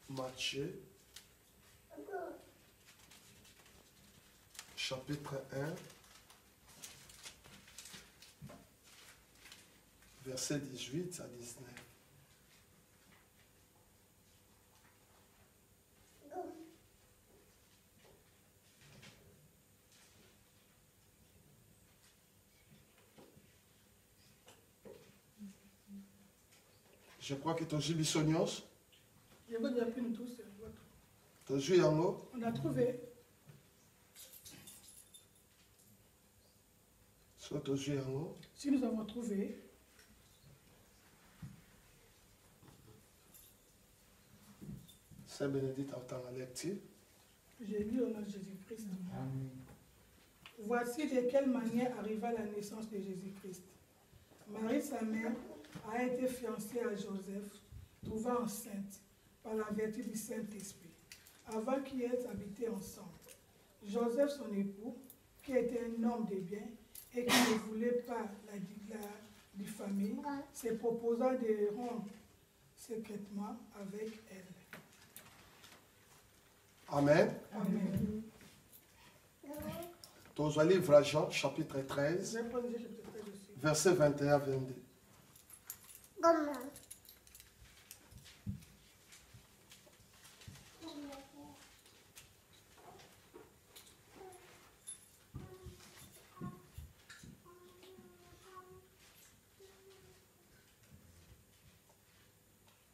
Matthieu, chapitre 1, verset 18 à 19. Je crois que tu as joué Bissonios. Je veux dire nous tous. Tu as joué Yango. On a trouvé. Soit tu as joué Yango. Si nous avons trouvé. Saint Bénédicte entend la lecture. J'ai lu au nom de Jésus-Christ. Voici de quelle manière arriva la naissance de Jésus-Christ. Marie, sa mère, a été fiancée à Joseph, trouvant enceinte par la vertu du Saint-Esprit, avant qu'ils aient habité ensemble. Joseph, son époux, qui était un homme de bien et qui ne voulait pas la diffamer, se proposa de rompre secrètement avec elle. Amen. Amen. Tu as livre à Jean, chapitre 13, verset 21 à 22.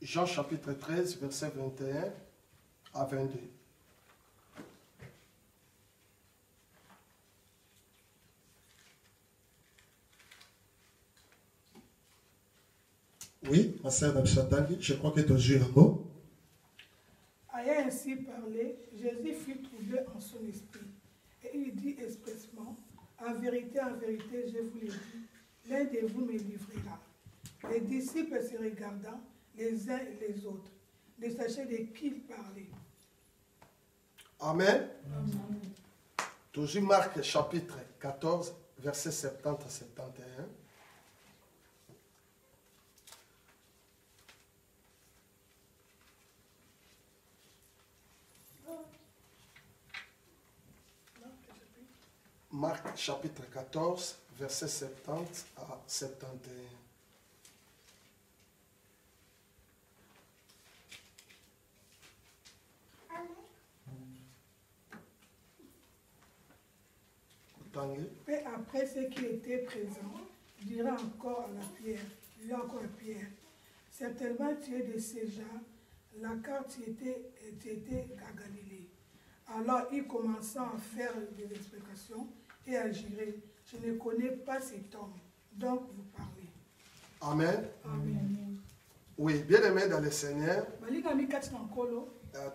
Jean chapitre 13, verset 21 à 22. Oui, ma sœur Nabishatangi, je crois que tu as joué un mot. Ayant ainsi parlé, Jésus fut troublé en son esprit. Et il dit expressement, en vérité, je vous le dis, l'un de vous me livrera. Les disciples se regardant les uns et les autres, ne sachant de qui il parlait. Amen. Amen. Toujours Marc chapitre 14, verset 70 à 71. Marc chapitre 14, verset 70 à 71. Et après ceux qui étaient présents, dira encore à la Pierre, certainement tu es de ces gens, car tu étais à Galilée. Alors il commença à faire des explications et à jurer, je ne connais pas cet homme, donc vous parlez. Amen. Amen. Oui, bien aimé dans le Seigneur.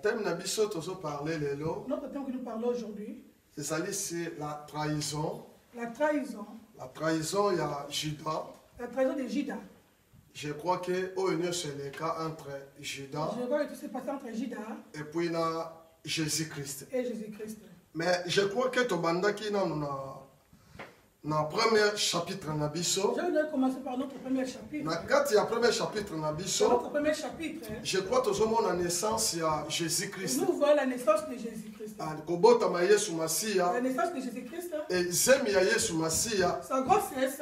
Thème Nabiso toujours parler les lots. Notre thème que nous parlons aujourd'hui. C'est la trahison. La trahison. La trahison, il y a Judas. La trahison de Judas. Je crois que c'est le cas entre Judas. Je crois que tout s'est passé entre Judas. Et puis Jésus-Christ. Et Jésus-Christ. Mais je crois que tu banda qui dans le premier chapitre Nabiso. Je vais commencer par notre premier chapitre. Quand il y a le premier chapitre Nabiso. Notre premier chapitre. Je crois que tout la naissance il y a Jésus-Christ. Nous voyons la naissance de Jésus-Christ. La naissance de Jésus-Christ. Et zemi ya Yesu Masia. Sa grossesse.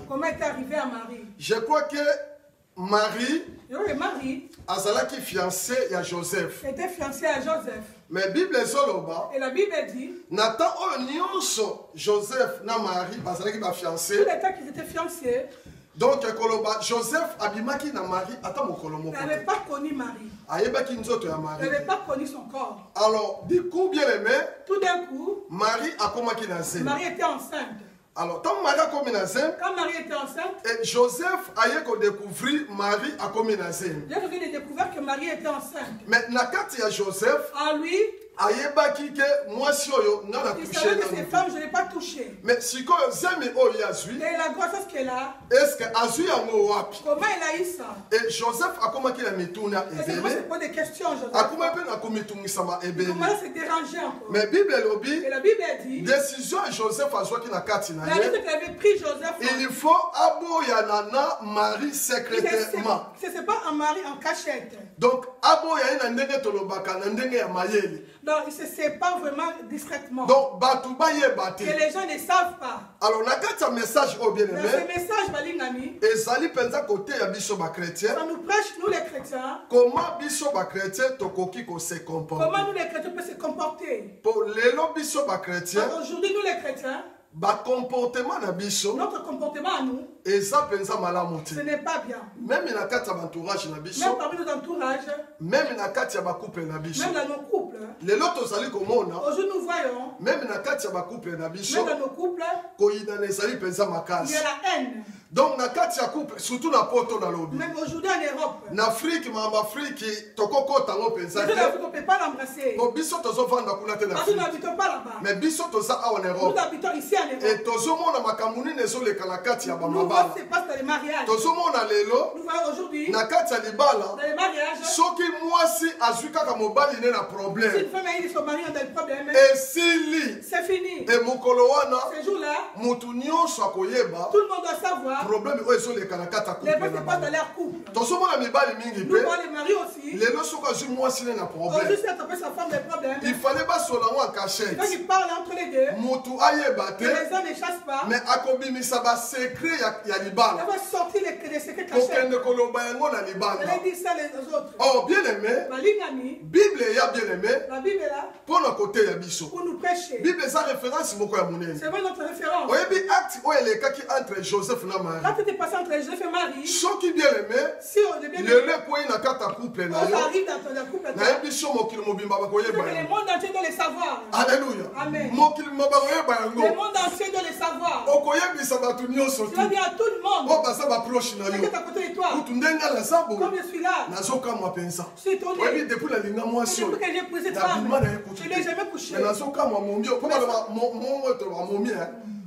Comment est arrivé à Marie? Je crois que Marie. Marie. Azalaki fiancée à Joseph. Était fiancée à Joseph. Mais Bible zoloba. Et la Bible dit. Nathan nyonso Joseph na Marie bazalaki ba fiancé. Tous les temps qu'ils étaient fiancés. Donc Joseph abimaki na Marie ata mokolo moko. Elle n'avait pas connu Marie. Ayebaki nzoto ya Marie. Elle n'avait pas connu son corps. Alors du coup bien aimé. Tout d'un coup. Marie a commencé na zemi. Marie était enceinte. Alors, quand Marie a commis na zem, quand Marie était enceinte, et Joseph a découvert Marie a commis na zem. Joseph a découvert que Marie était enceinte. Mais nakati ya Joseph, en lui, ayebaki ke mwasi oyo nga na touché. Il savait que ces femmes, je ne l'ai pas touché. Mais sikoyo zemi oyo yazui. Et la grossesse qu'elle a. Est-ce que azui yango wapi? Comment elle a eu ça? Et Joseph a commencé à mituna ebele. C'est pas des questions, Joseph. A commencé à komitungisama ebele. Comment elle s'est dérangée encore? Mais Bible lobi. Et la Bible dit. Décision Joseph a joué na kati na ye. La décision qu'il avait pris Joseph. Il faut aboya nana Marie secrètement. C'est pas un mari en cachette. Donc, abo ya ina ndenge tolobaka na ndenge ya mayele. Donc, ils se séparent vraiment discrètement. Donc, batu ba yebate. Que les gens ne savent pas. Alors, na kati ya message au bien aimé. Dans ce message, balingami, ezali penza côté ya biso ba chrétien. ça nous prêche, nous les chrétiens. Comment biso ba chrétien tokoki ko se comporter? Comment nous les chrétiens peuvent se comporter? Pour lelo biso ba chrétien. Alors, aujourd'hui, nous les chrétiens, Ba comportement na biso. notre comportement à nous, Eza penza malamu te. ce n'est pas bien. Même na kati ya entourage na biso. Même parmi nos entourages, Même na kati ya ba couple na biso. même dans nos couples. Lelo tozali komona. Aujourd'hui, nous voyons, Même na kati ya ba couple na biso. même dans nos couples, Koyina ezali penza il makasi. y a la haine. Donc na kati ya couple surtout na poto na lobi. Même aujourd'hui en Europe, Na Afrique mamba Afrique tokokota ngo penza les gens te. d'Afrique, on ne peut pas l'embrasser. Po biso tozovanda kuna te na Parce que nous Afrique. n'habitons pas là-bas. Mais biso toza awa en Nous Europe. habitons ici en Europe. Et tozomona makambo nini ezoleka na kati ya Nous voyons bamabala. ce qui se passe dans les mariages. Tozomona lelo Nous voyons aujourd'hui, na kati ya libala dans les mariages, soki mwasi azwi kaka mobali ne na si une problème femme et son mari ont des problèmes, esili c'est fini. e mokolo wana Ces jours-là, mutu nyonso akoyeba tout le monde doit savoir problème oyo ezoleka na kati ya les couple choses na se passent dans bango. leur couple. Tozomona mibali mingi Nous mpe voyons les maris aussi. lelo soki azwi mwasi ne na Aujourd'hui, problème si elle trouve sa femme des problèmes, il fallait basola ngo en quand cachette ils parlent entre les deux, mutu ayeba que te les uns ne chassent pas, mais akobimisa basekret ya elle libala va sortir les secrets cachés. kokende koloba yango na Elle libanda. va dire ça aux autres. Oh bien aimé, Balingami, Bible ya bien aimé la Bible est là mpona kote ya biso. pour nous prêcher. Bible eza référence moko ya monene. C'est vraiment notre référence. Oyebi acte oyo elekaki entre Joseph na Marie. Quand tu es passé entre Joseph et Marie, Soki bien aimé, si on est bien lelo ekweyi na kati ya couple na on yo, arrive dans ton couple, nayebi so mokili mobimba c'est bakoyeba que le yango. monde entier doit le savoir. Alléluia. Amen. Mokili mobimba bakoyeba Le yango. monde entier doit le savoir. Okoyebisa bato nyonso Tu vas tu. dire à tout le monde, Oyo baza baproche na c'est yo. qui est à côté de toi. Kutu ndenge naza boye, Comme je suis là, nazokamwa penza. je suis étonné. Oyebi depuis nalinga mwasi Depuis oyo. que j'ai pris cette femme, Nabima na ye je kutu ne l'ai te. jamais couché. Mais nazokamwa momi oyo. Mpo baloba mongo toloba momi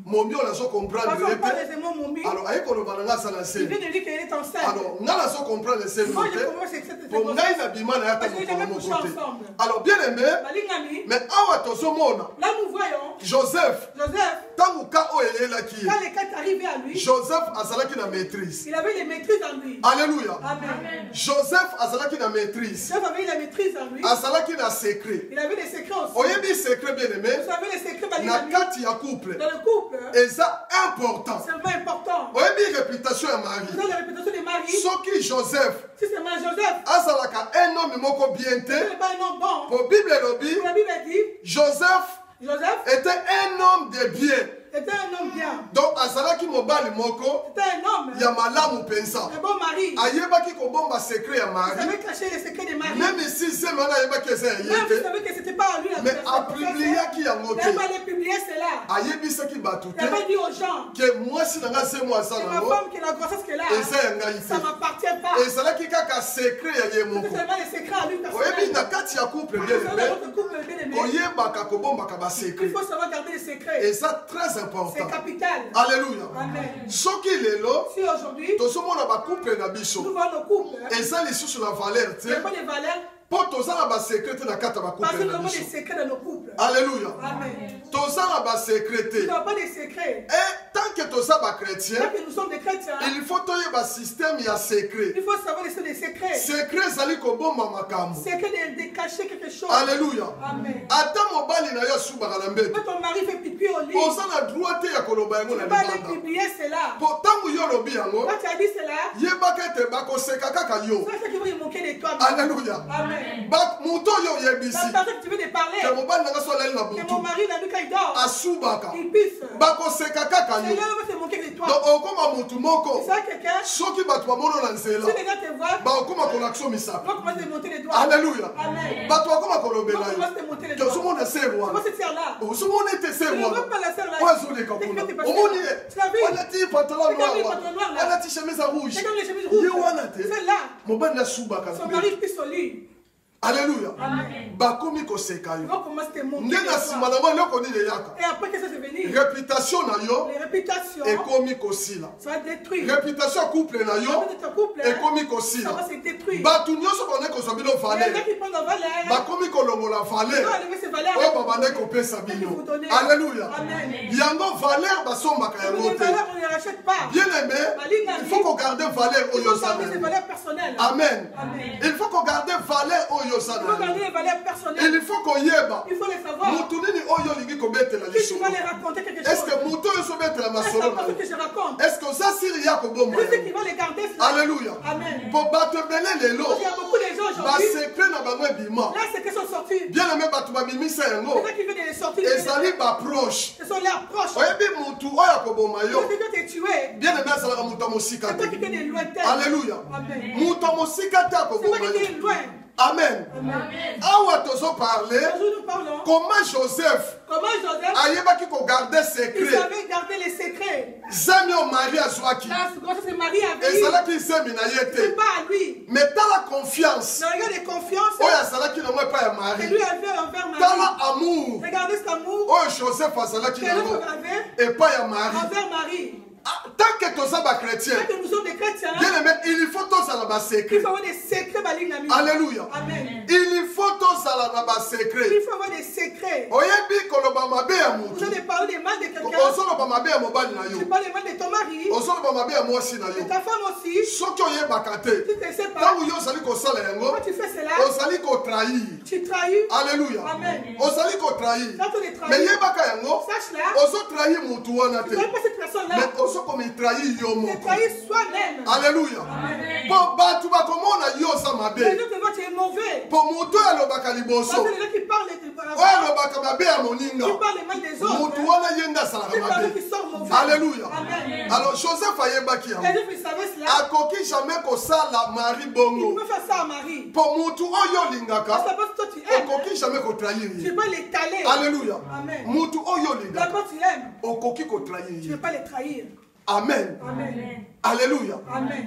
momi oyo nazo Parce comprendre qu'on ye parle te. des aimants momis, Alors aye koloba na nga asa na il se. vient de dire qu'elle est enceinte. Alors nga nazo comprendre se Moi, te. je commence avec cette Po ngai nabima na ye ata parce que j'ai jamais mokolo couché moko te. ensemble. Alors bien aimé, Balingami, mais awa tozomona là nous voyons Joseph Joseph, ntango ka oyo eyelaki ye. quand les quatre arrivaient à lui, Joseph azalaki na maîtrise. il avait les maîtrises en lui. Alléluia. Amen. Joseph azalaki na maîtrise. Joseph avait la maîtrise en lui. Azalaki na secret. Il avait des secrets aussi. Oyebi secret bien aimé, Vous savez, les secrets na Balingami, kati ya couple dans le couple, eza important. c'est vraiment important. Oyebi réputation ya Marie. Dans la réputation des maris, Soki Joseph si c'est mal Joseph, azalaka un homme moko bien ce te, n'est pas un homme bon. pour Bible elobi, La Bible dit, Joseph Joseph était un homme de bien. était un homme bien. Donc azalaki mobali moko C'était un homme, ya malamu pensa. un bon mari. Ayebaki kobomba secret ya Il Marie. savait cacher les secrets des maris. Même si c'est maintenant ayebaki eza ya ye Même s'il te, savait que ce n'était pas à lui la mais personne. apubliaki yango Il te. allait publier cela. Ayebisaki bato Il avait te dit aux gens, ke mwasi na nga se mwasa c'est ma nango femme qui est la grossesse qu'elle a. eza ya ngai Ça ne te. m'appartient pas. Ezalaki kaka secret ya ye C'est moko. seulement les secrets à lui Oyebi na personnellement. kati ya couple bien C'est dans aimé, votre couple bien aimé. koyebaka kobombaka Il basekret faut savoir garder les secrets. eza très C'est important. capital. Alléluia. Amen. Soki lelo Si aujourd'hui, tozomona bacouple na nous biso voyons nos couples, eza lisusu na valeur il n'y a te pas de valeur mpo toza na basekret te na kati ya parce que bacouple nous na avons des biso. secrets dans nos couples. Alléluia. Amen. Toza na basekret Nous te. n'avons pas des secrets. Et tant que toza bachrétien, Tant que nous sommes des chrétiens, il faut toyeba système ya secret. il faut savoir laisser des secrets. Secret ezali kobomba makambo. Secret de cacher quelque chose. Alléluia. Amen. Ata mobali na yo asubaka na mbeto, Quand ton mari fait pipi au lit, oza na droit te ya koloba yango tu na vas aller libanda. publier cela. Po ntango yo olobi yango, Quand tu as dit cela, yebaka ete bakoseka kaka yo. c'est ça qui va lui manquer de toi. Alléluia. Amen. Moto oyo oyebisi La personne que tu veux de parler, ke mobali na nga so alali na que mon butu mari, la nuit quand il dort, asubaka, il pisse. bakoseka kaka C'est yo. là où va se manquer de toi. Donc okoma mutu moko, C'est ça quelqu'un, soki bato bamono na si nzela les gens te voient, bakokoma kolakisa misapi. on commence à te monter les doigts. Alléluia. Amen. Bato bakoma On kolobela commence yo à te monter les ke doigts. ozomona se Tu vois wana, cette sœur-là. ozomona ete se Tu ne vois wana pas la sœur là. oyo azoleka kuna, omoni ye Tu l'as vu? alati pantalon Tu l'as vu, noir pantalon noir, wana, là. alati chemise rouge, C'est comme les chemises ye rouges. wana te Celle-là, mobali nasubaka na son mbeto. mari pisse au lit. Alléluia. Amen. Bakomi koseka yo. Ils vont commencer à monter. Ndenga simalama loko ni yaka. Et après, qu'est-ce que c'est venu? Réputation na yo. Les réputations, Ekomi kosila. ça va détruire. Réputation couple na yo. Ton couple, Ekomi ça kosila. va se détruire. Batu nyonso bone kozobilo Les valeur. gens qui prennent la valeur, Bakomi kolongola ils vont valeur. enlever ces valeurs. Oyo babande kopesa bino. Alléluia. Amen. Yango valeur basombaka Mais yango les te. valeurs, on ne les rachète pas. Bien aimé, il faut qu'on garde valeur Il oyo faut garder ces sana. valeurs personnelles. Amen. Amen. Il faut qu'on garde valeur oyo Il faut sana. garder les valeurs personnelles. Il faut qu'on yeba. Il faut les savoir. Mutu nini oyo lingi kobetela Si tu lisolo. vas les raconter quelque chose, Est-ce que mutu oyo sobetela c'est masolo pas na ce yo? que je raconte. Est-ce que ça siri ya koboma? Je sais qu'il va les garder cela. Alléluia. Amen. Po bato ebele lelo. Il y a beaucoup de gens aujourd'hui. Basekre na bango ebima. Là, c'est qu'ils sont sortis. Bien aimé bato babimisa Les yango. gens qui viennent de les sortir. Ezali baproche. Ce sont leurs proches. Oyebi mutu oyo akoboma yo. C'est que tu es tué. Bien aimé azalaka mutu ya mosika C'est pas te. quelqu'un de lointain. Alléluia. Amen. Mutu ya mosika te C'est pas akoboma quelqu'un yo. de loin. Amen. Amen. Awa tozo parler Aujourd'hui, nous parlons comment Joseph comment Joseph, ayebaki kogarde il secret. savait garder les secrets. Zemi o Marie azwaki. Là, quand c'est Marie avec lui, Ezalaki zemi na ye c'est te. pas à lui. Mais tala confiance. Le regard de confiance Oyo azalaki nango epai ya que Marie. lui avait envers Marie. Tala amour. Regardez cet amour Oyo Joseph azalaki que nango l'autre avait epai ya Marie. envers Marie. Ah, tant que toza ba chrétien, Quand nous sommes des chrétiens, bien aimé, il faut tozala ba il secret. faut avoir des secrets. Alléluia. Amen. Il faut tozala na ba secret. Il faut avoir des secrets. Oyebi koloba mabe ya Vous mutu. allez parler des mal de quelqu'un. Ozoloba mabe ya mobali na Tu yo. parles des mal de ton mari, Ozoloba mabe ya mwasi na de yo. ta femme aussi. Soki oyebaka te, Tu ne sais pas. ntango yo ozali kosala yango, Quand tu fais cela, ozali kotrahir. tu trahis. Alléluia. Amen. Ozali kotrahir. Quand on est Mais trahi, yebaka yango, sache-la, ozotrahir mutu wana tu te. ne connais pas cette personne-là. Mais ozokomitrahir yo Tu moko. trahis soi-même. Alléluia. Amen. Po bato bakomona yo oza Les mabe. autres te voient, tu es mauvais. Po mutu oyo alobaka Parce liboso, que les gens qui parlent oyo alobaka mabe ya moninga, qui parlent mal des autres, mutu wana ye nde asalaka c'est pas eux mabe. qui sont mauvais. Alléluia. Amen. Alors Joseph ayebaki Les yango. autres, ils savaient cela. Akoki jamais kosala Marie Il bongo. peut faire ça à Marie. Po mutu oyo Parce olingaka, que toi, tu aimes. okoki jamais kotrahir Tu ye. ne peux pas les taler. Alléluia. Amen. Mutu oyo olingaka, D'abord, tu aimes. okoki kotrahir Tu ne ye. peux pas les trahir. Amen. Amen. Alléluia. Amen.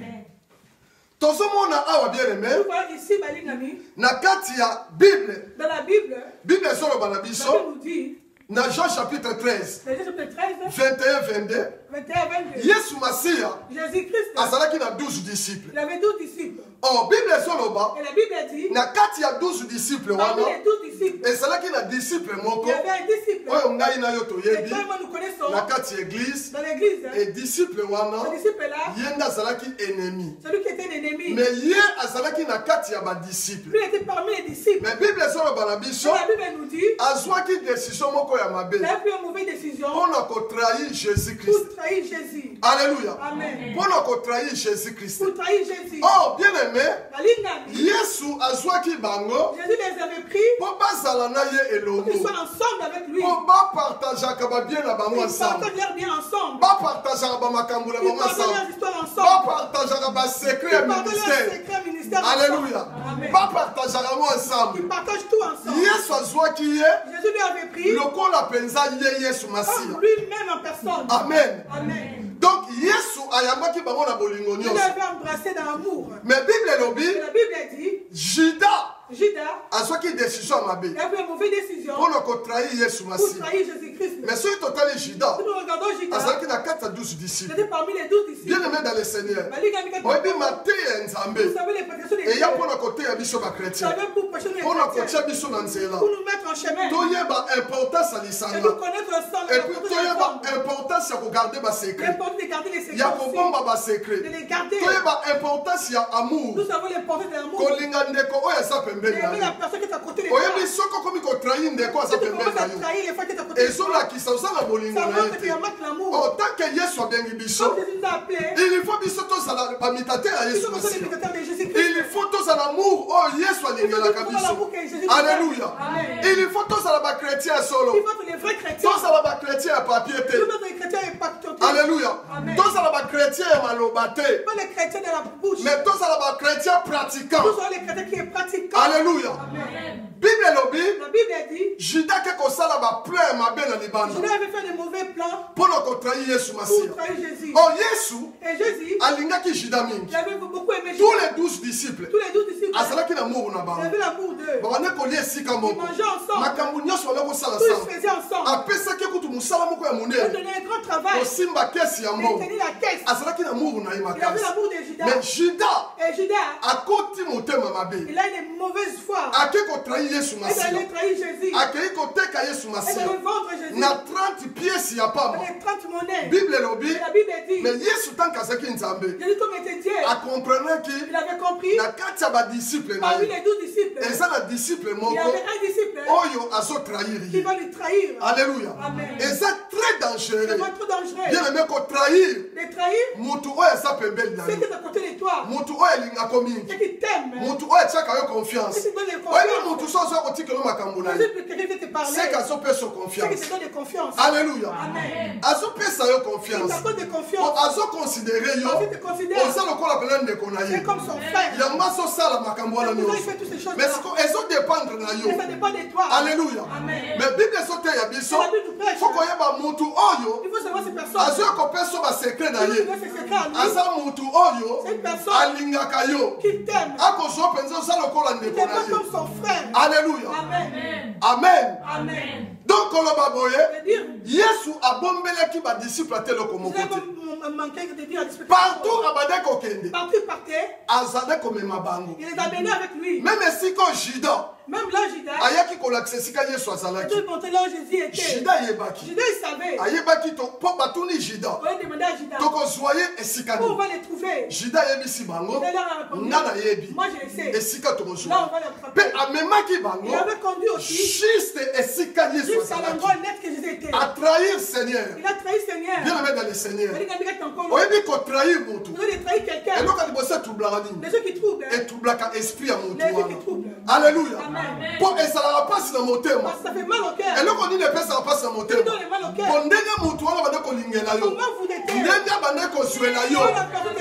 Tozomona awa bien aimé, Vous voyez ici, Balingami, na kati ya Bible, dans la Bible, Bible ezoloba na la Bible biso, nous dit, na Jean chapitre 13, dans chapitre 13, 21, 22, 21, 22, Yesu Masiya Jésus-Christ, azalaki na 12 disciples. il avait 12 disciples. Or, Bible ezoloba, Et la Bible a dit, na kati ya 12 disciples parmi wana, les 12 disciples, ezalaki na disciple il moko, y avait un disciple. oyo ngai na yo Et toyebi, toi et moi, nous connaissons na kati ya église, dans l'église, et disciple wana, ce disciple-là, ye nde azalaki ennemi. celui qui était un ennemi, Mais ye azalaki na kati ya badisciple. lui était parmi les disciples. Mais Bible ezoloba na biso, Et la Bible nous dit, azwaki décision moko ya mabe il a pris une mauvaise décision mpona kotrahir Jésus-Christ. pour trahir Jésus. Alléluia. Amen. Mpona kotrahir Jésus-Christ. Pour trahir Jésus. Oh, bien aimé, Balingami, Yesu azwaki bango Jésus les avait pris mpo bazala na ye pour qu'ils elongo, soient ensemble avec lui. mpo bapartageaka babien na bango Ils ensemble, partagent leur bien ensemble. bapartageaka bamakambo na Ils bango partagent ensemble, leurs histoires ensemble. bapartageaka basekret Ils ya partagent leurs ministère. secrets ministères Alléluia. ensemble. Amen. Bapartageaka yango Ils ensemble. partagent tout ensemble. Yesu azwaki ye Jésus lui avait pris lokola mpenza ye Yesu Masiya. comme lui-même en personne. Amen. Amen. Donc Yesu ayambaki bango na bolingo Il nyonso. l'avait embrassé dans l'amour. Mais Bible elobi Et la Bible a dit, Judas Judas azwaki décision ya mabe il a pris une mauvaise décision mpona kotrahir Yesu pour Masiya. trahir Jésus-Christ. Mais soki totali Judas Si nous regardons Judas, azalaki na kati ya 12 disciples. c'était parmi les 12 disciples. Bien aimé dans le Seigneur, Balingami, quand oyebi mateya ya Nzambe vous savez les prédications des eya dieux, mpona koteya biso vous bakretien, savez pour prêcher les mpona chrétiens, kotia biso na nzela, pour nous mettre en chemin, toyeba importance ya et lisanga, nous connaître le sang, et puis toyeba importance ya kogarde basekret, l'importance de garder les secrets ya aussi, kobomba de basekret, les garder. toyeba importance ya amour, Nous savons l'importance de l'amour. kolinga ndeko oyo aza pembeni na Aimer la yo. personne qui est à côté de toi. Oyebi soki okomi kotrahir ndeko aza Si tu pembeni commences na à yo, trahir les fois qui est à côté de toi, ezolakisa oza na bolingo ça na ye montre qu'il y a te. manque l'amour. Tant que Yesu abengi biso, Comme Jésus nous a appelés, il faut biso tozala bamitatere ya nous Yesu sommes les Masiya. imitateurs de Jésus-Christ. Il faut tozala amour oyo Yesu Il faut alingelaka que nous biso. l'amour que Jésus nous a. Alléluia. Amen. Il faut tozala bakretien solo, Il faut que les vrais chrétiens, tozala bakretien ya papier tous te. les chrétiens impactés. Alléluia. Amen. Tozala bakretien ya maloba te, Pas les chrétiens de la bouche. mais tozala bakretien pratiquant. Nous sommes les chrétiens qui est pratiquants. Alléluia. Amen. Bible elobi La Bible a dit, Judas ke kosala baplan ya mabe na libanda Judas avait fait de mauvais plans mpona kotrahir Yesu pour Masiya. trahir Jésus. Oh, Yesu Et Jésus, alingaki Judas mingi. il avait beaucoup aimé Tous Judas. les 12 disciples Tous les 12 disciples, azalaki na moko na bango. Il avait l'amour d'eux. Babane kolia esika moko. Ils mangeaient ensemble. Makambo nyonso bana kosala Tout sama. ils faisaient ensemble. Apesaki kutu musala moko ya Il monene. donnait un grand travail. Kosimba kesi ya Il moko. tenait la caisse. Azalaki na moko na ye Il avait makasi. l'amour de Judas. Mais Judas Et Judas, akoti motema mabe. il a une mauvaise foi. Ake kotrahi Yesu Il Masiya. allait trahir Jésus. Akei koteka Yesu Il Masiya. allait vendre Jésus. Na 30 pièces ya pamba. Il 30 monnaies. Bible elobi. La Bible dit, Mais Yesu tant kazaki nzambe. Jésus comme était Dieu, Akomprendre ki il avait compris, na kati ya badisciple na parmi ye. les 12 disciples, Eza na disciple il y moko avait un disciple oyo azotrahir qui ye. va lui trahir. Alléluia. Amen. Eza très dangereux. C'est pas trop dangereux. Bien aimé kotrahir De trahir mutu oyo eza pembeni na ceux yo. qui sont à côté de toi, Mutu oyo elingako mingi. ceux qui t'aiment, Mutu oyo etiaka yo confiance. ceux qui te donnent des Oyebi confiance. mutu so azo kotikela makambo na ye. Jésus peut quelqu'un qui te parler, C'est qu'azopesa ceux qui confiance. te donnent des confiance. Alléluia. Amen. Azopesa yo Il confiance. t'accorde des Po confiance. azoconsidere yo Parce qu'il te considère, oza lokola pena ndeko na ye. c'est comme son frère. Yango azosala makambo wana C'est pour ça qu'il nyonso. fait toutes ces choses Mais là. siko ezodépendre na yo. Mais ça dépend de toi. Alléluia. Amen. Mais Bible ezoteya biso La Bible nous prêche. fo koyeba mutu oyo Il faut savoir ces personnes. azoya kopesa basekret na Il faut ye. savoir ses secrets à lui. Aza mutu oyo Cette personne alingaka yo. qui t'aime. Akozwa mpenza oza lokola Il ndeko t'aime na pas ye. comme son frère. Alléluia. Amen. Amen. Amen. Donc koloba boye C'est-à-dire, Yesu abombelaki badisciple ate loko moko je te. vais manquer de dire à discuter. Partout abandaki kokende Partout il partait, azalaki komema bango. il les a menés avec lui. Même esika Juda Même là, Judas, ayaki kolakisa esika Yesu il azalaki. a montré là où Jésus était. Juda yebaki. Judas, il savait. Ayebaki to po batuni Juda. On va demander à Judas. Tokozwa ye esika Où on nini. va les trouver? Juda yebisi bango. Judas leur a répondu. Nga nayebi. Moi, je le sais. Esika Là, tokozwa. on va les Pe frapper. amemaki Il bango. avait conduit aussi Juste esika Yesu jusqu'à azalaki. l'endroit net que Jésus était. A trahir Seigneur. Il a trahi Seigneur. Bien aimé dans le Seigneur. Il a dit encore. Oyebi kotrahir mutu. Vous avez trahi quelqu'un. Eloko liboso etublaka nini. Les gens qui troublent. Etublaka esprit ya mutu Les gens wana. qui troublent. Alléluia. Amen. Po esalaka mpasi na motema. Parce que ça fait mal au cœur. Eloko nini epesaka mpasi na Il motema. donne mal au Po cœur. ndenge mutu wana bande kolingela yo. Comment vous êtes? Ndenge abande kozwela yo.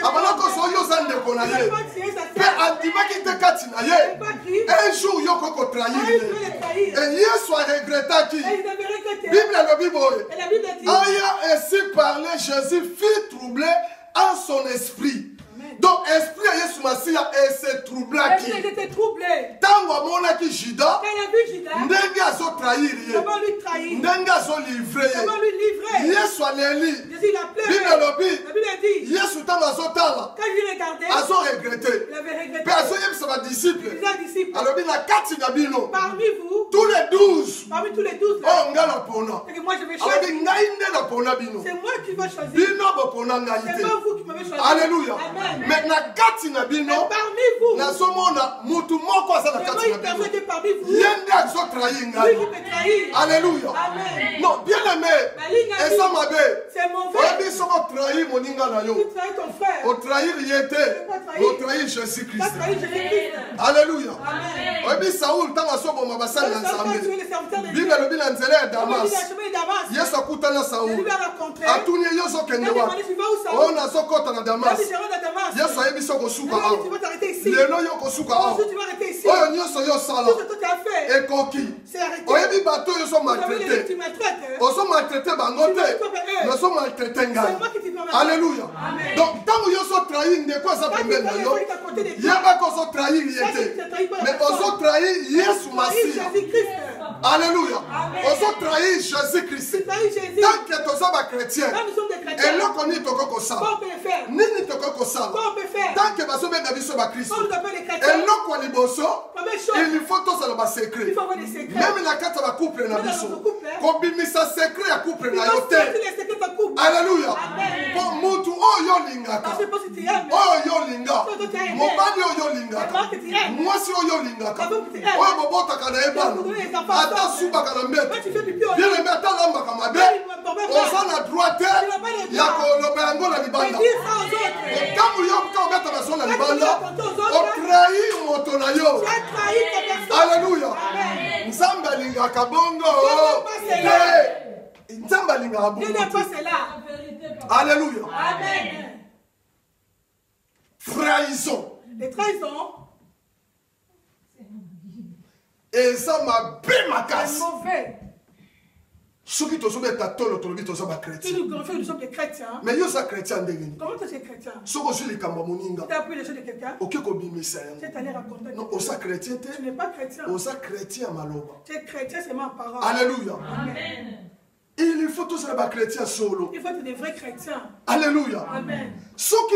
Abanda kozwa yo oza ndeko na ye. Pe andimaki te kati na ye. Un jour yo koki kotrahir ye. Et Yesu aregretaki. Bible elobi boye. Et la Bible dit, Aya ainsi parlait Jésus fit troubler en son esprit. Donc esprit ya Yesu Masiya ese troublaki. il était troublé. Tango amonaki Juda Quand il a vu Judas, ndenge azotrahir ye. comment lui trahir? Ndenge azolivre ye. Comment lui livrer? Yesu aleli. Jésus l'a pleuré. Bible elobi La Bible dit, Yesu ntango azotala quand il regardait, azoregrete. il avait regretté. Mpe azoyebisa badisciple Il a disciple. alobi na kati na bino Parmi vous, tous les 12 parmi tous les 12 là, oyo nga napona. c'est que moi je vais choisir. Alobi ngai nde napona bino. C'est moi qui vais choisir. Bino bopona ngai C'est te. pas vous qui m'avez choisi. Alléluia. Amen. Mais na kati na Mais bino parmi vous, nazomona mutu moko aza na c'est kati moi na une personne bino. qui est parmi vous. Ye nde azotrahir Lui ngai. qui peut trahir. Alléluia. Amen. Non, bien aimé. Eza mabe. C'est mauvais. Oyebi soki otrahir moninga na Tu yo. trahis ton frère. Otrahir ye te. Otrahir Tu as Jésus-Christ. trahi Jésus-Christ. Alléluia. Amen. Oyebi Saul ntango azoboma basali na Quand tu Nzambe. es le serviteur de Dieu, Bible elobi na nzela ya comment il Damas. a chemin de Damas, Yesu akutana Jésus Saul. lui a rencontré. Atuni ye yo Il a ozokende demandé, wapi. tu vas où ça? Oyo nazokɔta na Il a Damas. dit, je rentre à Damas. Yesu ayebi so kosuka Il a dit, tu awa. vas t'arrêter ici. Lelo yo kosuka awa. Ensuite, tu vas arrêter ici. Oyo nyonso yo osala Tout ce que tu as fait, ekoki. c'est arrêté. Oyebi bato oyo Vous avez les ozomaltraite. tu maltraites. Ozomaltraite bango te. Nazomaltraite C'est ngai. moi qui t'ai permis. Alléluia. Amen. Donc ntango yo ozotrahir ndeko aza Quand tu pembeni na trahis yo, quelqu'un qui est à côté de toi, yebaka ozotrahir ye ça, tu te. ne trahis pas la Mais personne. ozotrahir Yesu Tu trahis Masiya. Jésus-Christ. Alléluia. Amen. Ozotrahir Tu Jésus-Christ. trahis Jésus. Tant que toza bakretien, Quand nous sommes des chrétiens, eloko nini tokoki quoi kosala. on peut le faire? Nini tokoki kosala. Quoi on peut faire? Tant que bazobenga biso bakristo. Quand on nous appelle les chrétiens, eloko ya liboso première chose, il faut tozala il basekret. faut avoir des secrets. Même na kati ya bacouple na Même dans biso notre couple, hein. kobimisa secret ya couple Il na faut yo sortir te. les secrets de ton couple. Alléluia. Amen. Po mutu oyo olingaka, Parce que si tu aimes, oyo yolinga, Toi, tu aimes. mobali oyo olingaka, Moi que tu aimes. mwasi oyo olingaka, Toi, tu aimes. oyo bobotaka na ye bana, Toi, tu aimes. ata asubaka na Toi, mbeto, tu fais pipi au bien lit. aimé ata alambaka mabe, Toi, oza na droit te ya koloba yango na tu libanda. dis ça aux autres. Ntango yo ka obeta baso na Quand tu libanda, racontes aux autres, otrahir moto na yo. tu as trahi ta personne. Alléluia. Amen. Nzambe alingaka bongo Dieu te. Nzambe alingaka Dieu bongo n'est pas te. cela. Alléluia. Amen. Trahison. Les trahisons, Eza mabe c'est makasi. mauvais. Ceux qui te sont des tatons, Si nous gonflons, nous sommes des chrétiens. Mais yo ça chrétien ndengeni. Comment tu es chrétien? Soko sur les kamba moninga. Tu as appris les choses de quelqu'un? Ok ko bimisa. Tu es allé raconter. Non, on ça chrétien Tu n'es pas chrétien. On ça chrétien maloba. Tu es chrétien, c'est ma parole. Alléluia. Amen. Il faut tous les chrétiens solo. Il faut être des vrais chrétiens. Alléluia. Amen. Ce qui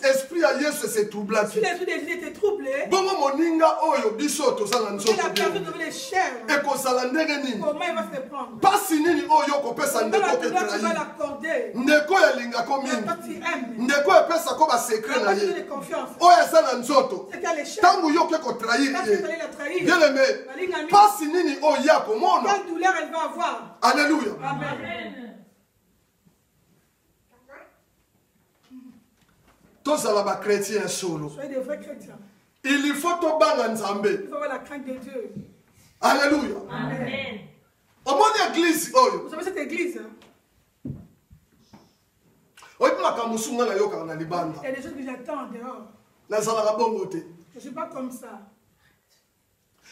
est esprit à Yesu c'est troublé. Si l'esprit de Jésus était troublé, Bon moninga oyo biso to sala nzoto. il a perdu de les chairs. Et ko sala ndenge nini? Comment il va se prendre? Pas nini oyo ko pesa ndeko ke Tu vas trahi. l'accorder. Ndeko ya linga ko Quand tu mingi. aimes, Ndeko ya pesa ko ba secret na tu as ye. de confiance. Oyo sala nzoto. C'est qu'à les chairs. Tangu yo ke ko trahir Quand tu ye. es allé la trahir, Bien aimé. Pas nini oyo ya ko mona. quelle douleur elle va avoir? Alléluia. Amen. Tous les chrétiens solo. Soyez des vrais chrétiens. Il faut to banga nzambe. Il faut avoir la crainte de Dieu. Alléluia. Amen. Au monde église oyo. Vous savez cette église, hein? Oyo makamusunga na yo kana libanda. Il y a des choses que j'attends en dehors. Na sala bongo te. Je ne suis pas comme ça.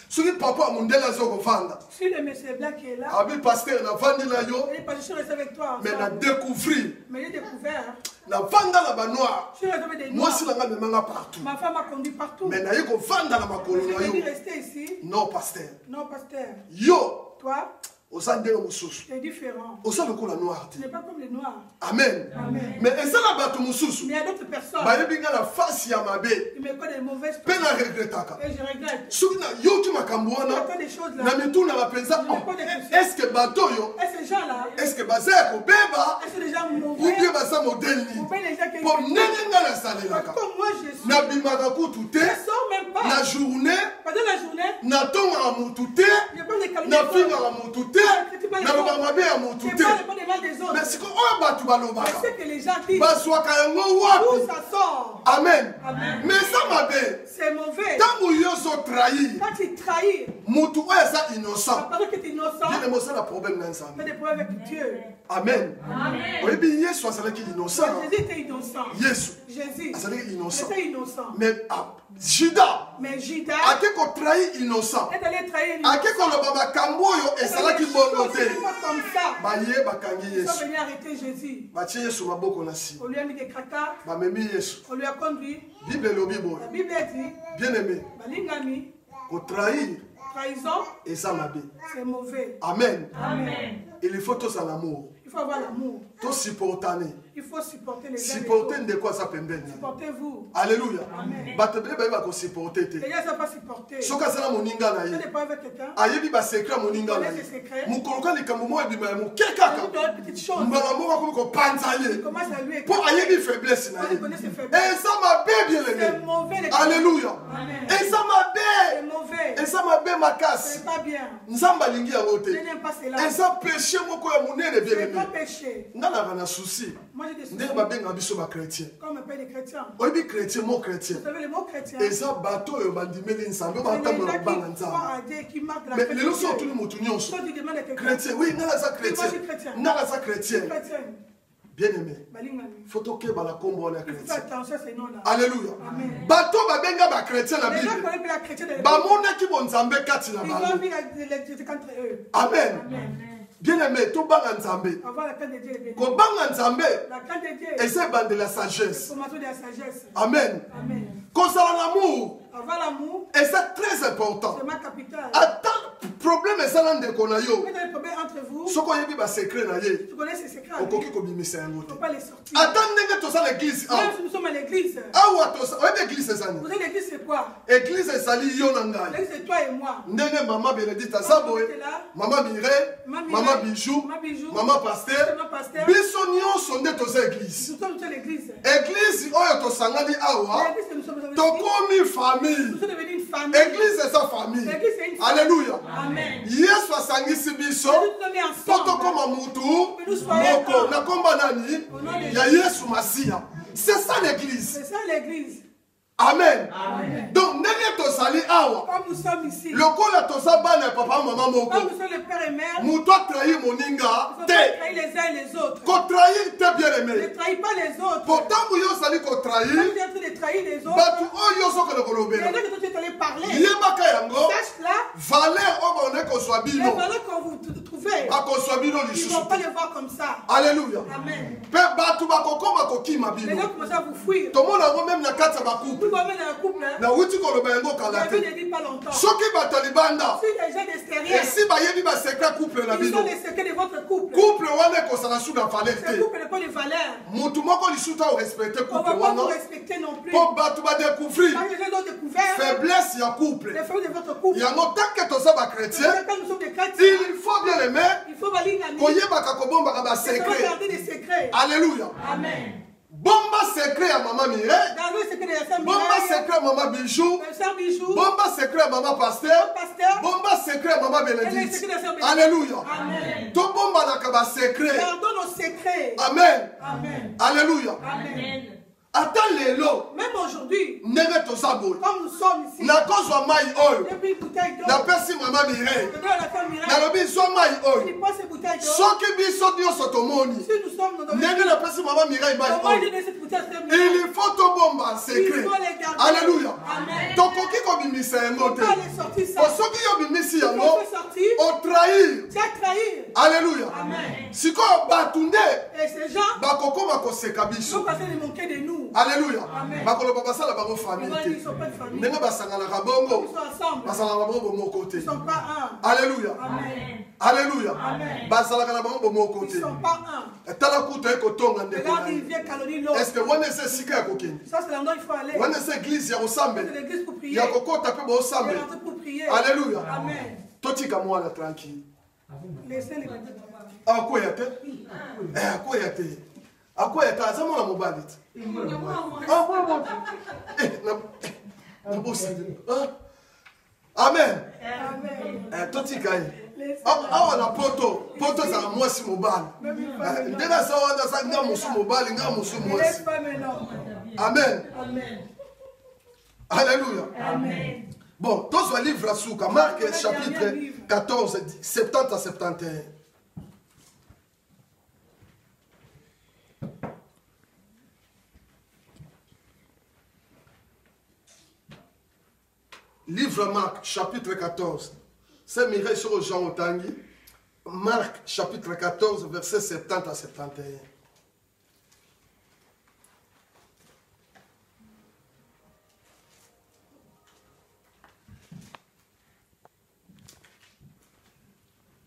Soki papa mundela zoko fanda. Si le monsieur blanc qui est là, Abi pasteur na vandi la yo. il est pas, je suis resté avec toi. Mais na ensemble. découvrir. Mais j'ai découvert. Na vanda la ba noir. Je suis resté avec des Moi noirs. si la nga memanga partout. Ma femme m'a conduit partout. Mais na yeko vanda la makolo Je na vais yo. rester ici. Non pasteur. Non, pasteur. Yo, Toi, osandela mususu. tu es différent. Osa lokola noir Tu te. n'es pas comme les noirs. Amen. Amen. Mais ezala bato mususu. Mais il y a d'autres personnes Bayebi nga na face ya mabe. qui me connaissent des mauvaises Pe na personnes. regretaka. Et je regrette. Soki na yoki makambo wana. J'entends des choses là. Na mituna bapenza. Je n'ai pas de questions. Est-ce que bato yo? Et ces gens-là, Est-ce que baza ya kobeba? est-ce que les gens Ou mauvais bien baza modèle ou ni? bien les gens qui Po ndenge nga Parce nasalelaka. que moi je suis. Nabimaka kutu te. Je ne sors même pas. Na journée. Pendant la journée, Natongaka mutu te. il n'y a pas de calmer. Nafingaka mutu te. Nalobaka mabe ya mutu Je te. parle pas des mal des autres. Mais siko oyo bato Je balobaka. sais que les gens disent Bazwaka yango où wapi? ça sort. Amen. Amen. Mais ça mabe. C'est mauvais. Ntango yo ozotrahir Quand tu trahis, mutu oyo aza ça innocent. paraît que tu es innocent. Bien aimé osala problème na Tu as nzambe. des problèmes avec Dieu. Amen. Oyebi yesu azalaki innocent. Jésus était innocent. Yesu Jésus azalaki innocent. était innocent. Mais Judas Mais Judas ake kotrahir innocent. est allé trahir Ake koloba makambo oyo esalaki bongo te. comme ça. baye bakangi Ils sont yesu venus arrêter Jésus. batie yesu maboko na nsima On lui a mis des cracas. bamemi yesu. On lui a conduit. Bible elobi La boye Bible a dit bien aimé Balingami, kotrahir trahison, eza mabe. c'est mauvais. Amen. Amen. Il faut tous l'amour. Il faut avoir l'amour. Tous supporter. Il faut supporter les uns les Supporter autres. de quoi ça pembeni. Supportez-vous. Alléluia. Amen. Batebele ba ko supporter te. Les gens ne savent pas supporter. Soka sala moninga na Tu ye. n'es pas avec quelqu'un. Ayebi ba secret moninga na Tu connais ses ye. secrets. Mukoloka likambo mo ebima ya muke Tu kaka. dois une petite chose. Mbala mo ko ko panza Tu ye. commences à lui Po écouter. ayebi faiblesse na Tu ye. connais ses faiblesses. Et ça m'a bien C'est aimé. mauvais les Alléluia. Amen. Et ça m'a C'est bien. mauvais. Et ça m'a bien makasi. C'est pas bien. Nzamba lingi ya Je wote. n'aime pas cela. Et ça péché moko ya munene bien C'est pas aimé. péché. Ngala na souci. Moi j'ai des soucis. Ndenge babenga biso ba chrétien. Comme on appelle les chrétiens. Oyebi chrétien mo chrétien. Vous savez le mot chrétien. Eza bato oyo bandimeli nzambe C'est les batambola gens kobanga qui nzambe. croient à Dieu et qui marquent de la Mais fête de lelo so Dieu. otuli motu nyonso Soit tu demandes à quelqu'un. chrétien oui nga naza Moi, je suis chrétien chrétien. nga naza chrétien Chrétien. bien aimé Balingami. faut tokeba na kombo wana ya Il faut faire chrétien attention à ces noms-là. alléluia Amen. bato babenga bachrétien na Les gens bible connaissent la chrétienne de bamonaki bonzambe kati na Ils ont bango mis les contre eux. amen Amen. bien aimé tobanga nzambe Avoir la crainte de Dieu est béni. kobanga nzambe La crainte de Dieu. eza ebandela sagesse Formation de la sagesse. amen Amen. kozala l'amour Avoir l'amour, eza très important c'est ma capitale. ata problème ezala ndeko na yo Vous avez des problèmes entre vous. soki oyebi basekret na ye Tu connais ces secrets. okoki kobimisa yango Il ne te faut pas les sortir. ata ndenge toza na eglize awa Même si nous sommes à l'église. awa toza oyebi eglize eza Vous nini savez, l'église, c'est quoi? eglize ezali yo na ngai L'église, c'est toi et moi. ndenge mama benedite aza boye mama mire mama bijou mama paster Maman pasteur. biso nyonso nde toza eglize Nous sommes tous à l'église. eglize oyo tosangani awa L'église, c'est nous sommes ici. tokomi Nous famille sommes devenus une famille. eglize eza famille L'église, c'est une famille. alléluia Amen. yesu asangisi biso Nous sommes mis po ensemble. tokoma mutu Que nous soyons moko un. na komba nani Au nom de ya Jésus. yesu masiya c'est ça l'église C'est ça l'église. amen Amen. donc ndenge tozali awa Comme nous sommes ici. lokola toza bana ya papa mama Comme moko nous sommes le père et mère. moto atrahi moninga Nous ne sommes pas te trahis les uns les autres. kotrahir te bien Ne aimé trahis pas les autres. potango yo ozali Quand kotrahir tu es en train de trahir les autres, bato oyo ozokende les kolobela gens que tu es allé parler, yebaka yango sache là, valeur oyo baone Les valeurs qu'on vous trouvez, ils ne vont pas les voir comme ça. Alléluia. Amen. Les gens commencent à vous fuir. Tout le monde même la carte Vous voyez dans le couple, na wuti ko loba yango la kala vie te ne dit pas longtemps. soki batalibanda Si les gens d'extérieur, et si bayebi ba secret couple na ils bino sont les secrets de votre couple. couple wana ko sala sous la valeur Ce te couple n'est pas de valeur. mutu moko lisuta o respecter On ne couple va pas vous wana respecter non plus. po batu ba découvrir Quand les gens ont découvert faiblesse ya couple les femmes de votre couple, yango tant que toza ba chrétien quand nous sommes des chrétiens, il faut bien aimer il faut valider la koyebaka kobomba ba il faut secret garder des secrets. alléluia Amen. bomba secret ya maman Mireille Dans le secret de la sœur bomba Mireille, secret ya maman Bijou la sœur Bijou, bomba secret ya maman Pasteur pasteur, bomba secret ya maman et les Bénédicte secrets de la sœur Bénédicte. alléluia Amen. to bomba na ka ba secret Gardons nos secrets. amen Amen. alléluia Amen. ata lelo Même aujourd'hui, ndenge toza boye comme nous sommes ici, nakozwa mai oyo depuis une bouteille d'eau, napesi mama Mireille je donne à la femme Mireille, nalobi zwa mai il oyo prend ces bouteilles d'eau. soki biso nyonso tomoni Si nous sommes dans ndenge napesi mama Mireille mai comment il oyo donne cette bouteille à cette Mireille? il faut tobomba secret Il faut les garder. alléluia Amen. tokoki kobimisa yango te Pourquoi les sortir ça? po soki yobimisi Quand yango on fait sortir, otrahir tu as trahi. alléluia Amen. sikoyo bato nde Et ces gens bakokoma koseka sont biso passés de manquer de nous. alléluia Amen. bakoloba basala bango Ils famille vont dire qu'ils te ne sont pas de famille. ndenge basanganaka bongo Ils sont ensemble. basanganaka bango bomoko te Ils ne sont pas un. alléluia Amen. alléluia Amen. bazalaka na bango bomoko Ils te ne sont pas un. tala kuta ekotonga ndeko Regarde, na il ye vient calomnier l'autre. est ce que wana eza esika ya kokende Ça, c'est l'endroit où il faut aller. wana eza église ya C'est kosambela l'église pour prier. ya kokota mpe Il est bosambela rentré pour prier. alléluia Amen. totika mwana tranquille Laissez les petits. akoya te akoya te akoya te aza mwana mobali te nabosi amen Amen. totika ye awa na poto ezala mwasi mobali ndenge asa wana aza nga mosu mobali nga mosu Laisse mwasi pas maintenant. amen Amen. alléluia Amen. bon tozwa livre ya suka mark chapitre 14 70 à 71 livre Marc chapitre 14 c'est Mireille sur Jean Otangi Marc chapitre 14 verset 70 à 71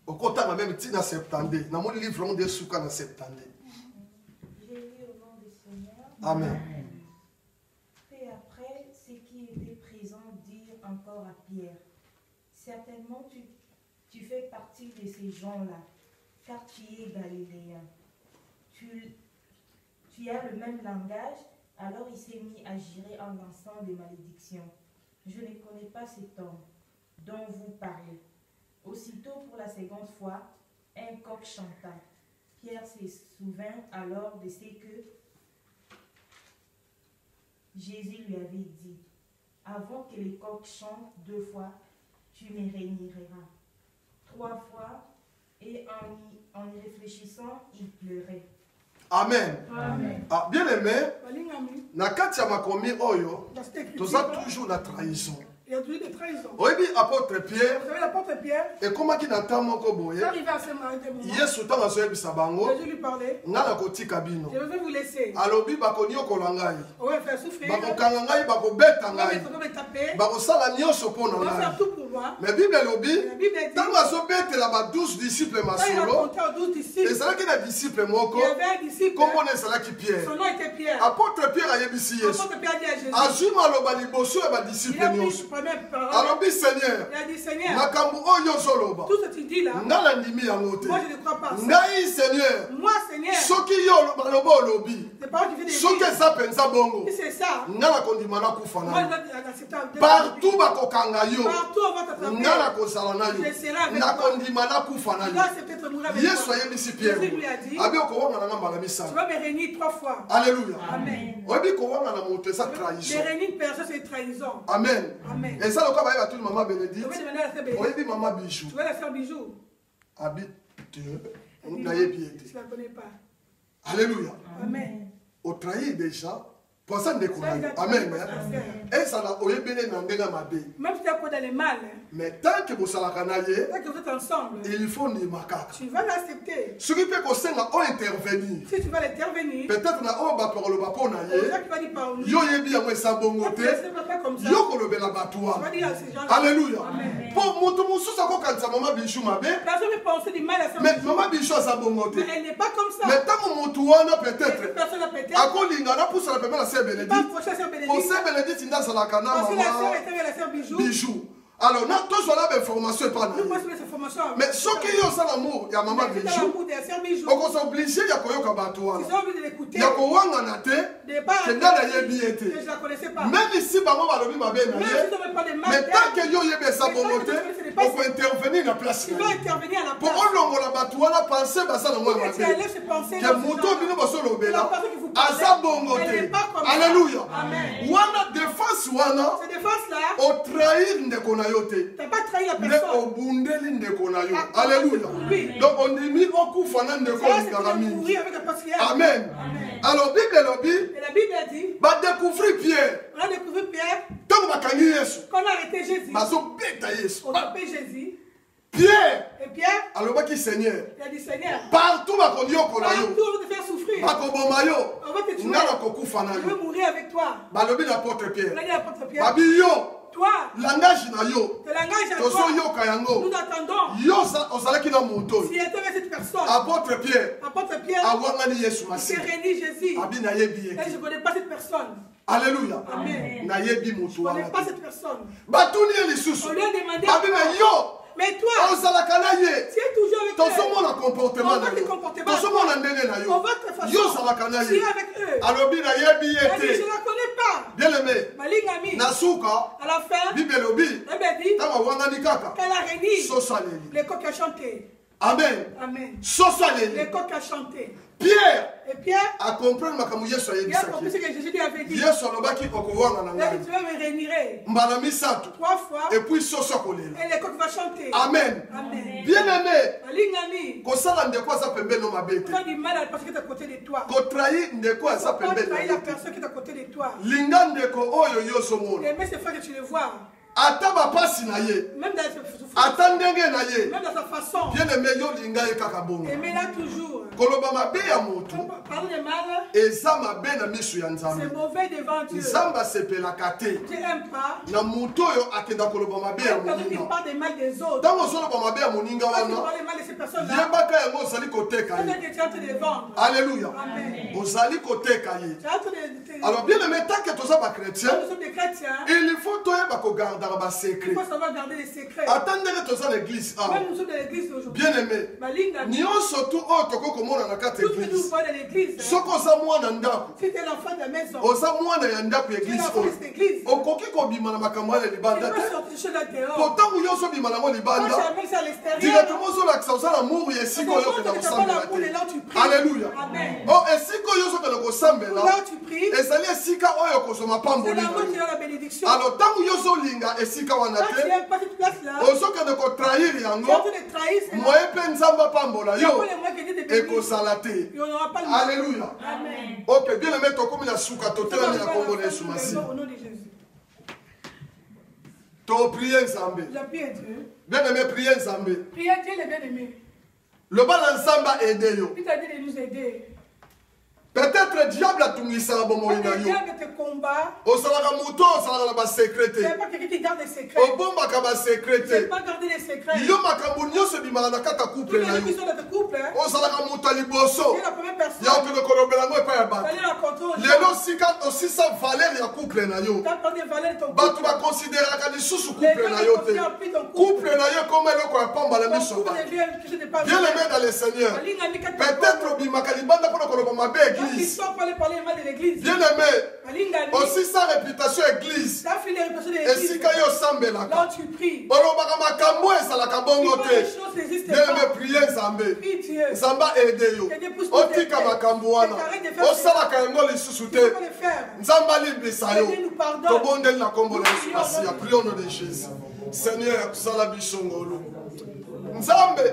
okotanga même tina 72 na mon livre on de suka na 72 J'ai lu au nom du Seigneur. amen Et après, ceux qui étaient présents dirent encore à Pierre, certainement tu fais partie de ces gens-là, car tu es galiléen. Tu as le même langage. Alors il s'est mis à girer en lançant des malédictions. Je ne connais pas cet homme dont vous parlez. Aussitôt pour la seconde fois, un coq chanta. Pierre se souvint alors de ce que Jésus lui avait dit, avant que les coqs chantent 2 fois, tu me réuniras. 3 fois, et en y réfléchissant, il pleurait. amen Amen. ah, bien aimé Balingami. na kati ya makomi oyo Dans cette écriture, toza toujours la trahison il y a toujours des trahisons. oyebi apôtre Pierre Vous savez, l'apôtre Pierre, ekomaki na ntan moko boye c'est arrivé à ce moment. yesu ntango azoyebisa bango Jésus lui parlait. nga nakotika bino Je vais vous laisser. alobi bakoniokola ngai On va faire souffrir. bakokanga ngai bakobeta On va ngai me taper. bakosala nyonso mpo On na va ngai faire tout pour moi. mais bible elobi La Bible dit, ntango azobetela ba 12 disciple quand il a masolo compté aux 12 disciples, ezalaki na disciple moko il y avait un disciple, kombo na ezalaki pierre son nom était Pierre. apôtre pierre ayebisi yesu L'apôtre Pierre dit à Jésus, azwi maloba liboso ya il badisciple a pris nyonso une première parole. alobi seigneur Il a dit, Seigneur, makambo oyo ozoloba tout ce que tu dis là, nga nandimi yango te moi je ne crois pas à ça. ngai seigneur Moi, Seigneur, soki yo maloba olobi les paroles que tu viens soki de dire, eza mpenza bongo si c'est ça, nga nakondima nakufa moi na je yo dois accepter. partout bakokanga yo Partout on va t'attraper. nga nakozala na yo Je serai avec toi. nakondima nakufa na Tu dois yo accepter de mourir avec yesu toi. ayebisi pierre Jésus lui a dit, abi okowanga na nga mbala tu misala vas me réunir 3 fois. alleluya Amen. oyebi kowanga na moto eza Me trahison réunir une personne, c'est trahison. amen Amen. eza lokola bayeba tuli mama Tu vas bénédicte demander à la sœur Bénédicte. oyebi mama bijou Tu vas la faire bijou. abi te Elle dit, nayebi non, ete je ne la connais pas. alleluya Amen. otrahir déjà Pour ça, amen. Et ça n'a pas été même si tu es dans les mal, mais tant que vous êtes ensemble, il faut ni makaka. Tu vas l'accepter. Ce qui peut intervenir. Si tu vas intervenir, peut-être na on va parler le papa na ye. Yo yebi ya mwesa bongote. Yo ko le bela batwa. Alléluia. Pour moto mususa ko kanza mama Bichou mabe. Mais maman Bichou sa bongote. Mais elle n'est pas comme ça. Mais tant moto wana peut-être. Akolinga na poussa la pemela se Bénédicte. Pour se Bénédicte inda sala kana mama Bichou. Alors, nous tous avons l'information par nous. Mais ce qui est au l'amour, il y a maman Bichou. On est obligé de koyoka batwa. Il y a kowanga na te. Kenda na yebi ete. Même ici ba mama lobi mabe na ye. Mais tant que yo yebe sa bongote, on peut intervenir na place. Pour on longola batwa na penser ba ça na moi mabe. Que moto bino baso lobela. Asa bongote. Alléluia. Wana défense wana. Cette défense là. Au trahir ndekona. T'as pas trahi la personne. Alléluia. Donc on dit mis au coup fanane de Amen. Alors la Bible a dit. Va découvrir Pierre. On a découvert Pierre. Quand on a arrêté Jésus. On a arrêté Jésus. Pierre. Et Pierre. Alors qui Seigneur. Il a dit Seigneur. Partout on va te faire souffrir. On va te tuer. Je veux mourir avec toi. L'apôtre Pierre. Toi, langage na yo. Le langage à toi. Nous attendons. Si il était avec cette personne. Apôtre Pierre. Il s'est réuni Jésus. Et je ne connais pas cette personne. Alléluia. Amen. Je ne connais pas cette personne. On lui a demandé. Mais toi, tu es toujours avec eux. On va te comportement. On va te façon. Tu es avec eux. Je ne la connais pas. Bien aimé. À la fin, Bible dit qu'elle a réuni les coqs à chanter. Amen. Amen. Les coqs à chanter. Pierre a compris ce que Jésus lui avait dit. Tu vas me réunir 3 fois. Et puis et les coqs vont chanter. Amen. Amen. Bien aimé. Tu as du mal à la personne qui est à côté de toi. Tu trahir la personne qui est à côté de toi. Mais c'est fait que tu le vois. Même dans sa façon. Aimez-la toujours. Parle de mal. C'est mauvais devant Dieu. Tu n'aimes pas. Tu parles de mal des autres. Tu parles de mal de ces personnes-là. Tu es en train de vendre. Alléluia. Amen. Alors bien aimé, tant que tu es chrétien, il faut garder il faut savoir garder les secrets. Attendez que tu sois l'église. Même nous sommes de l'église aujourd'hui. Bien aimé. Nous surtout l'église. Si tu es l'enfant de la maison. Tu es l'enfant de cette église. Pourtant, alléluia. Oh, et si tu pries, c'est l'amour qui a la bénédiction. Alors, tant que linga esika wana te ozokende kotrahir yango moye mpe nzambe apambola yo ekozala te. Alléluia. Ok, bien aimé, tokomi na suka totelami na kombo na Yesu Masihi. To prier Nzambe. Bien aimé, prier Nzambe. Priez Dieu le bien-aimé. Le bal ensemble a aidé yo. Il t'a dit de nous aider. Peut-être le diable a tout mis ça dans mon Le diable te combat. Au salaka mouton, au salaka ba secrété. C'est pas quelqu'un qui garde les secrets. Au bon ba secrété. C'est pas garder les secrets. Yo makambo se bimana na kata couple na yo. Au salaka mouton liboso. C'est la première personne. Ya que le kolobela ngo pa ya ba. Fallait la contrôler. Les lots sika aussi ça valeur ya couple na yo. T'as pas de valeur ton couple. Ba tu vas considérer ka di susu couple na yo te. Couple na yo comme le ko pamba la miso ba. Bien aimé dans le Seigneur. Peut-être bimaka libanda pour ko ma be église. Bien aimé, aussi sa réputation église. Et si quand il semble là, là tu pries. Bien aimé, priez Nzambe. Nzamba aide yo. Otika makambo wana. Osala kango lisusuté. Nzamba libisa yo. Tobondeli na kombo na Yesu Masihi. Prions au nom de Jésus. Seigneur, sala biso ngolu. Nzambe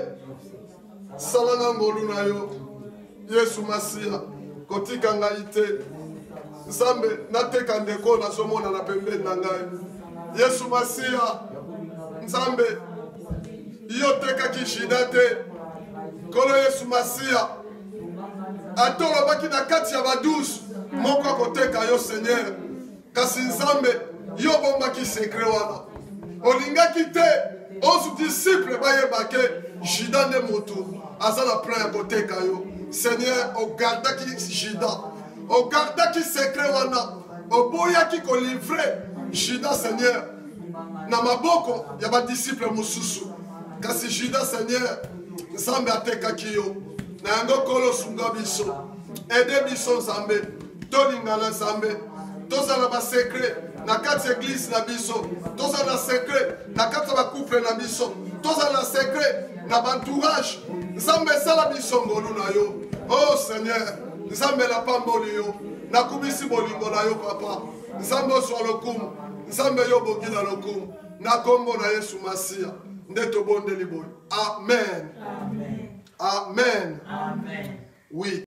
sala ngolu na yo. Yesu Masihi. Kotika ngai te Nzambe nateka ndeko nazomona na pembeni na ngai. Yesu Masia, Nzambe yo tekaki shida te. Kolo Yesu Masia atolobaki na kati ya badusu moko akoteka yo Seigneur. Kasi Nzambe yo bombaki secret wana. Olingaki te osu disciple bayebake shida nde motu azala plein ya koteka yo. Seigneur, ogardaki shida, ogardaki secret wana, oboyaki ko livrer shida Seigneur na maboko ya ba disciple mususu. Kasi shida Seigneur Nzambe atekaki yo. Na yango kolo sunga biso. Aide biso Nzambe. Tolingana Nzambe. Tozala ba secret na kati église na biso. Tozala secret na kati ba couple na biso. Tozala secret na ba entourage. Nzambe sala biso ngolu na yo. Oh Seigneur, Nzambe la pamboli yo. Na kubisi bolingo na yo papa. Nzambe oswa lokumu. Nzambe yo bogi na lokumu. Na kombo na Yesu Masia. Ndeto bonde liboy. Amen. Amen. Amen. Amen. Oui.